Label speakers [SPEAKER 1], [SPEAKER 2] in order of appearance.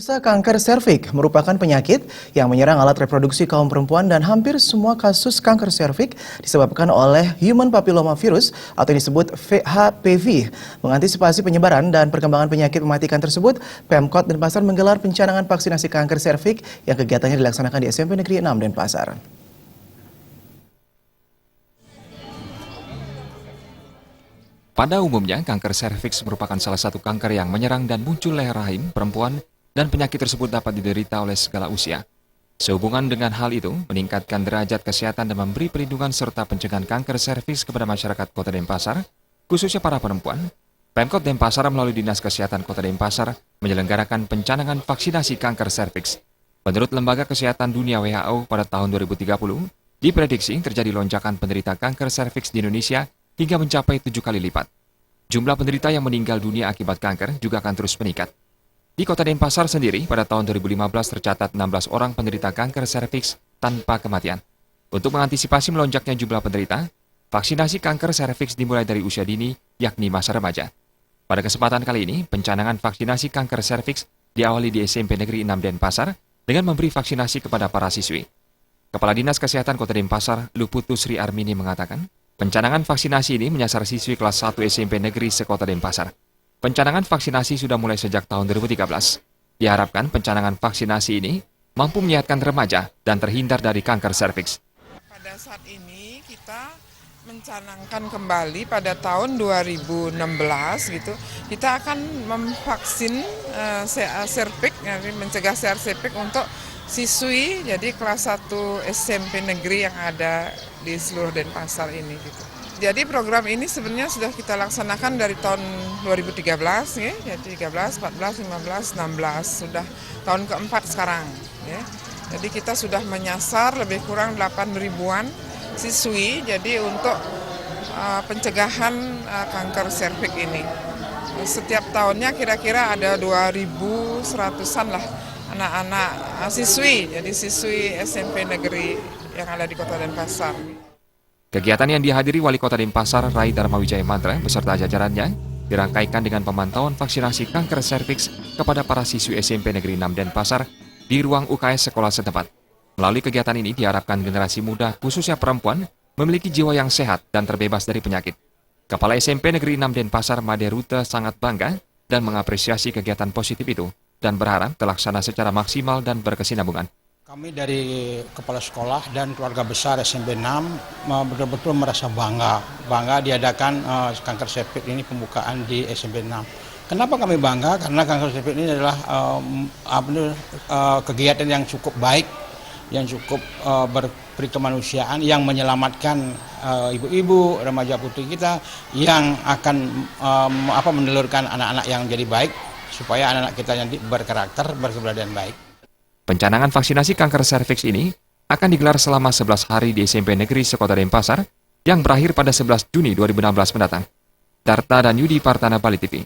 [SPEAKER 1] Pemirsa, kanker serviks merupakan penyakit yang menyerang alat reproduksi kaum perempuan dan hampir semua kasus kanker serviks disebabkan oleh human papilloma virus atau yang disebut HPV. Mengantisipasi penyebaran dan perkembangan penyakit mematikan tersebut, Pemkot Denpasar menggelar pencanangan vaksinasi kanker serviks yang kegiatannya dilaksanakan di SMP Negeri 6 Denpasar.
[SPEAKER 2] Pada umumnya, kanker serviks merupakan salah satu kanker yang menyerang dan muncul leher rahim perempuan dan penyakit tersebut dapat diderita oleh segala usia. Sehubungan dengan hal itu, meningkatkan derajat kesehatan dan memberi perlindungan serta pencegahan kanker serviks kepada masyarakat Kota Denpasar, khususnya para perempuan, Pemkot Denpasar melalui Dinas Kesehatan Kota Denpasar menyelenggarakan pencanangan vaksinasi kanker serviks. Menurut Lembaga Kesehatan Dunia WHO pada tahun 2030, diprediksi terjadi lonjakan penderita kanker serviks di Indonesia hingga mencapai 7 kali lipat. Jumlah penderita yang meninggal dunia akibat kanker juga akan terus meningkat. Di Kota Denpasar sendiri, pada tahun 2015 tercatat 16 orang penderita kanker serviks tanpa kematian. Untuk mengantisipasi melonjaknya jumlah penderita, vaksinasi kanker serviks dimulai dari usia dini, yakni masa remaja. Pada kesempatan kali ini, pencanangan vaksinasi kanker serviks diawali di SMP Negeri 6 Denpasar dengan memberi vaksinasi kepada para siswi. Kepala Dinas Kesehatan Kota Denpasar, Luputu Sri Armini mengatakan, pencanangan vaksinasi ini menyasar siswi kelas 1 SMP Negeri se-Kota Denpasar. Pencanangan vaksinasi sudah mulai sejak tahun 2013. Diharapkan pencanangan vaksinasi ini mampu menyehatkan remaja dan terhindar dari kanker serviks.
[SPEAKER 3] Pada saat ini kita mencanangkan kembali pada tahun 2016 gitu. Kita akan memvaksin serviks, mencegah serviks untuk siswi jadi kelas 1 SMP negeri yang ada di seluruh Denpasar ini gitu. Jadi program ini sebenarnya sudah kita laksanakan dari tahun 2013 ya, jadi 13, 14, 15, 16 sudah tahun keempat sekarang ya. Jadi kita sudah menyasar lebih kurang 8 ribuan siswi jadi untuk pencegahan kanker serviks ini. Setiap tahunnya kira-kira ada 2.100-an lah anak-anak siswi, jadi siswi SMP negeri yang ada di Kota Denpasar.
[SPEAKER 2] Kegiatan yang dihadiri Wali Kota Denpasar, Rai Darmawijaya Mantra, beserta jajarannya, dirangkaikan dengan pemantauan vaksinasi kanker serviks kepada para siswi SMP Negeri 6 Denpasar di ruang UKS sekolah setempat. Melalui kegiatan ini diharapkan generasi muda, khususnya perempuan, memiliki jiwa yang sehat dan terbebas dari penyakit. Kepala SMP Negeri 6 Denpasar, Made Rute, sangat bangga dan mengapresiasi kegiatan positif itu dan berharap terlaksana secara maksimal dan berkesinambungan.
[SPEAKER 4] Kami dari kepala sekolah dan keluarga besar SMP 6 betul-betul merasa bangga diadakan kanker serviks ini pembukaan di SMP 6. Kenapa kami bangga? Karena kanker serviks ini adalah kegiatan yang cukup baik, yang cukup berperi kemanusiaan, yang menyelamatkan ibu-ibu, remaja putri kita, yang akan menelurkan anak-anak yang jadi baik, supaya anak-anak kita nanti berkarakter, berkepribadian baik.
[SPEAKER 2] Pencanangan vaksinasi kanker serviks ini akan digelar selama 11 hari di SMP Negeri se-Kota Denpasar yang berakhir pada 11 Juni 2016 mendatang. Darta dan Yudi Partana, Bali TV.